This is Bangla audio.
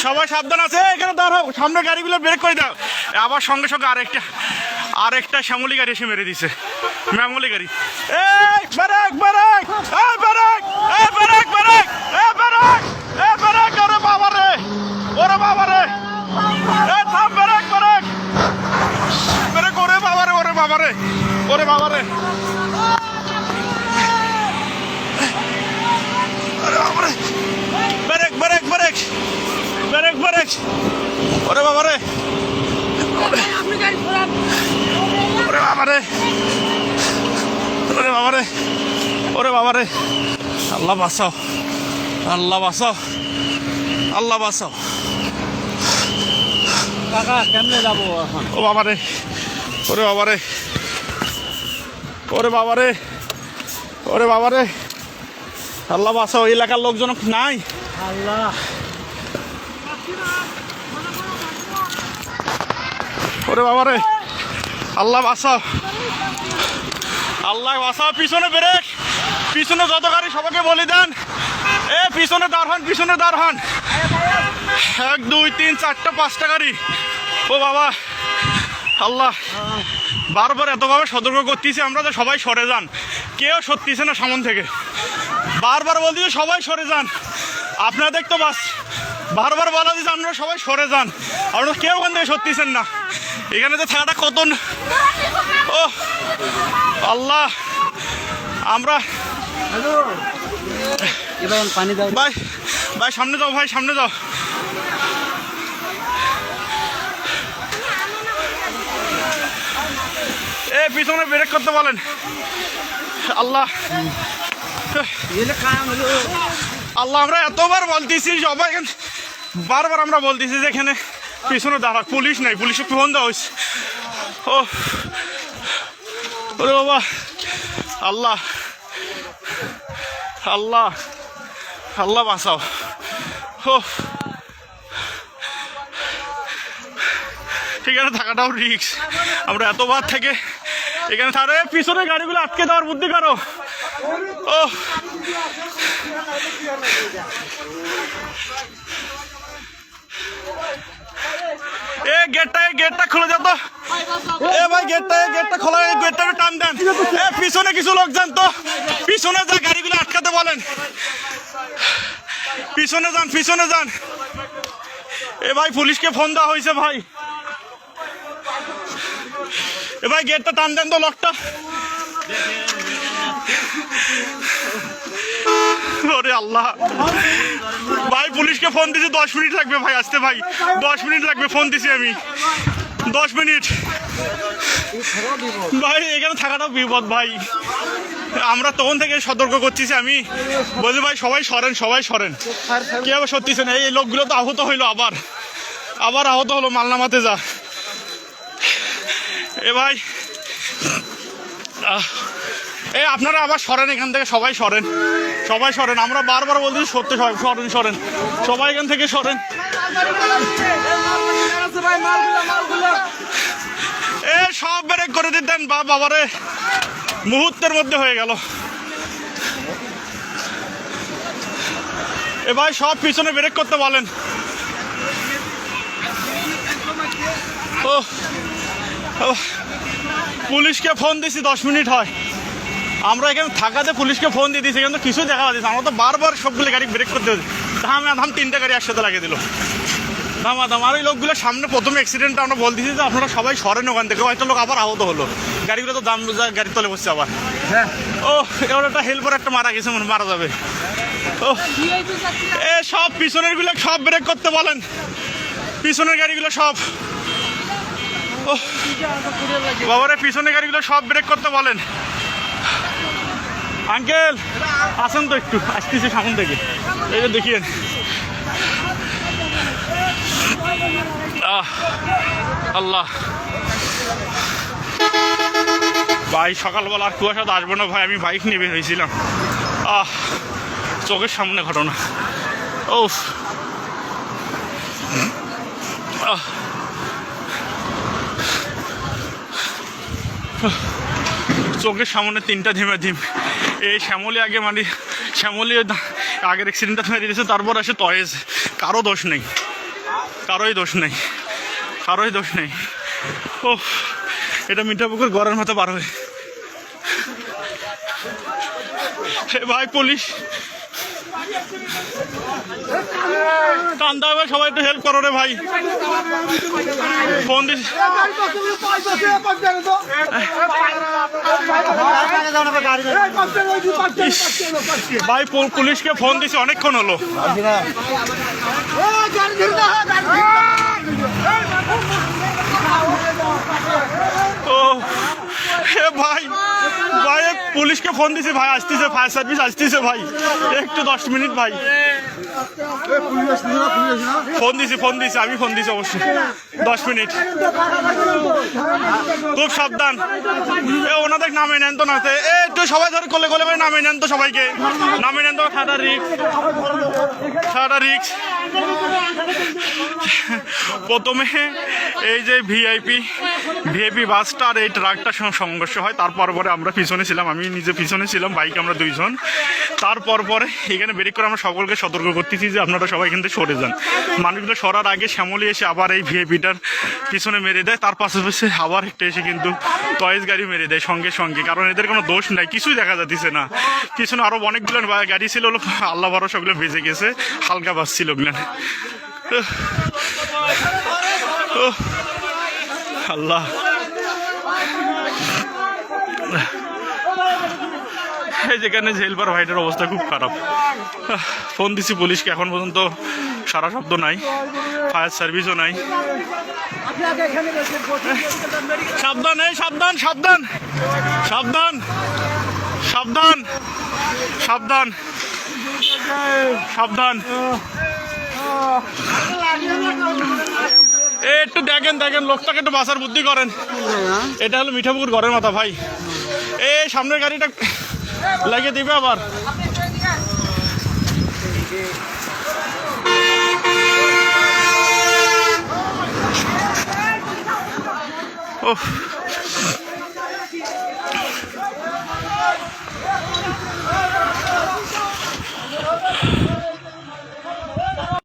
সবাই সাবধান আছে, এখানে দাঁড়াও, সামনে গাড়িগুলো ব্রেক করে দাও। আবার সঙ্গে সঙ্গে আরেকটা শ্যামলি গাড়ি এসে মেরে দিছে, ম্যামলি গাড়ি। এই ব্রেক ব্রেক, এই ব্রেক, এই ব্রেক ব্রেক, এই ব্রেক, এই ব্রেক, ওরে বাবা রে, ওরে বাবা রে, এই থাম, ব্রেক ব্রেক ব্রেক, ওরে বাবা রে, ওরে বাবা রে, ওরে বাবা রে, brake brake brake brake brake, ওরে বাবা রে, ওরে বাবা রে, ওরে বাবা রে, ওরে বাবা রে, আল্লাহ বাঁচাও, আল্লাহ বাঁচাও, আল্লাহ বাঁচাও। কাকা কেমনে যাবো এখন? ও বাবা রে, ওরে বাবা রে, ওরে বাবা রে, ওরে বাবা রে, আল্লাহ বাঁচাও। এলাকার লোকজন নাই, আল্লাহ, ওরে বাবা রে, আল্লাহ বাঁচাও, আল্লাহ বাঁচাও। পিছনে ব্রেক, পিছনে যত গাড়ি সবাইকে বলে দেন, এ পিছনে দাঁড় হন, পিছনে দাঁড় হন। 1 2 3 4টা 5টা গাড়ি। ও বাবা, আল্লাহ বারবার এতভাবে সতর্ক করতেছি আমরা যে সবাই সরে যান, কেউ সরতেছে না সামন থেকে। বারবার বলতেছি সবাই সরে যান, আপনাদের তো বাস বারবার বলা দিচ্ছে আপনারা সবাই সরে যান, আপনারা কেউ ওখান থেকে সরতেছেন না। এখানে তো থাকাটা কত, ও আল্লাহ, আমরা পানি দাও ভাই, ভাই সামনে যাও, ভাই সামনে যাও। এ পিছনে ব্রেক করতে বলেন। আল্লাহ, আল্লাহ আমরা এতবার বলতেছি সবাই, বারবার আমরা বলতেছি যে এখানে পিছনে দাঁড়া, পুলিশ নাই, পুলিশে ফোন দেওয়া হয়েছে। ও ওরে বাবা, আল্লাহ, আল্লাহ, আল্লাহ বাঁচাও। ও এখানে থাকাটাও রিস্ক, আমরা এতবার থেকে এখানে থাকলে পিছনে গাড়িগুলো আটকে দেওয়ার বুদ্ধি করো। ও এ গেটটা খুলে যেত, এ ভাই গেটটা খোলা, গেটটা টান দেন। এ পিছনে কিছু লোক যান তো, পিছনে যা গাড়িগুলো আটকাতে বলেন, পিছনে যান, পিছনে যান। এ ভাই পুলিশকে ফোন দেওয়া হয়েছে ভাই, এ ভাই গেটটা টান দেন তো, লকটা। ওরে আল্লাহ, ভাই পুলিশকে ফোন দিছি, 10 মিনিট লাগবে ভাই আসতে, ভাই 10 মিনিট লাগবে, ফোন দিছি আমি, 10 মিনিট। ভাই এখানে থাকাটাও বিপদ ভাই, আমরা তখন থেকে সতর্ক করতেছি, আমি বলছি ভাই সবাই সরেন, সবাই সরেন, কেউ সত্যিছে না। এই লোকগুলো তো আহত হইলো, আবার আহত হলো, মালনামাতে যা। এ ভাই এ আপনারা আবার সরেন এখান থেকে, সবাই সরেন, সবাই সরেন, আমরা বারবার বলছি সত্যি, সবাই সরেন, সরেন, সবাই এখান থেকে সরেন। এ সব ব্রেক করে দিতেন, বাবারে মুহূর্তের মধ্যে হয়ে গেল। এ ভাই সব পিছনে ব্রেক করতে বলেন। ও পুলিশকে ফোন দিছি, 10 মিনিট হয়, আমরা এখানে থাকাতে পুলিশকে ফোন দিয়ে দিয়েছি, কিন্তু কিছু দেখা যাচ্ছে, আমরা তো বারবার সবগুলো গাড়ি ব্রেক করতে হচ্ছে, ধাম 3টা গাড়ি একসাথে লাগিয়ে দিল, ধামাধাম। আর ওই লোকগুলো সামনে প্রথম অ্যাক্সিডেন্টটা আমরা বলতেছি যে আপনারা সবাই সরেন ওখান থেকে, একটা লোক আবার আহত হলো, গাড়িগুলো তো দাম গাড়ির তলে বসছে আবার। ও এবার একটা হেল্পার একটা মারা গেছে, মারা যাবে। ও এ সব পিছনের গুলো সব ব্রেক করতে বলেন, পিছনের গাড়িগুলো সব। ও বাবারে পিছনের গাড়িগুলো সব ব্রেক করতে বলেন। আঙ্কেল আসেন তো, একটু আসতেছি সামন থেকে, এই যে দেখিয়েন। আল্লাহ ভাই, সকালবেলা আর কুয়াশা তো আসবো না ভাই, আমি বাইক নিয়ে বের হয়েছিলাম, চোখের সামনে ঘটনা। ও চোখের সামনে 3টা ধিম। এই শ্যামলি আগে, মানে শ্যামলি আগের অ্যাক্সিডেন্টটা মেরে দিয়েছে, তারপর আসে তয়েজ, কারো দোষ নেই, কারোই দোষ নেই, কারোই দোষ নেই। ও এটা মিঠাপুকুর গড়ের মতো পার হয়ে ভাই পুলিশ কান্দা হবে, সবাই একটু হেল্প করো রে ভাই। ফোন দিস ভাই, পুলিশকে ফোন দিছি অনেকক্ষণ হলো। ও ভাই ভাই পুলিশকে ফোন দিছি ভাই, আসতেছে, ফায়ার সার্ভিস আসতেছে ভাই, একটু 10 মিনিট ভাই। ফোন দিছি আমি, ফোন দিছি অবশ্যই, 10 মিনিট। খুব সাবধান, ওনাদের নামে নেন তো না, একটু সবাই ধরে কোলে কোলে করে নামে নেন তো, সবাইকে নামে নেন তো, খাটা রিক্স, খাটা রিক্স। প্রথমে এই যে ভিআইপি বাসটা আর এই ট্রাকটার সঙ্গে সংঘর্ষ হয়, তারপর পরে আমরা পিছনে ছিলাম, আমি নিজে পিছনে ছিলাম, বাইকে আমরা 2 জন। তারপর পরে এখানে ব্রেক করে আমরা সকলকে সতর্ক করতেছি যে আপনারা সবাই এখান থেকে সরে যান। মানুষগুলো সরার আগে শ্যামলী এসে আবার এই ভিআইপিটার পিছনে মেরে দেয়, তার পাশাপাশি আবার একটা এসে কিন্তু টয়েস গাড়ি মেরে দেয় সঙ্গে সঙ্গে, কারণ এদের কোনো দোষ নাই, কিছুই দেখা যাচ্ছে না। পিছনে আরও অনেকগুলো গাড়ি ছিল, আল্লাহ ভরসা ওগুলো বেজে গেছে, হালকা বাস ছিল ওগুলো। আল্লাহ, যেখানে জেলবার ভাইটার অবস্থা খুব খারাপ। ফোন দিছি পুলিশকে, এখন পর্যন্ত সারা শব্দ নাই, ফায়ার সার্ভিসও নাই। সাবধান, এই সাবধান, সাবধান, সাবধান, সাবধান, সাবধান, সাবধান। একটু দেখেন, লোকটাকে একটু বাঁচার বুদ্ধি করেন। এটা হলো মিঠাপুকুর ঘরের মাথা ভাই, এই সামনের গাড়িটা লাগিয়ে দিবে আবার। ওহ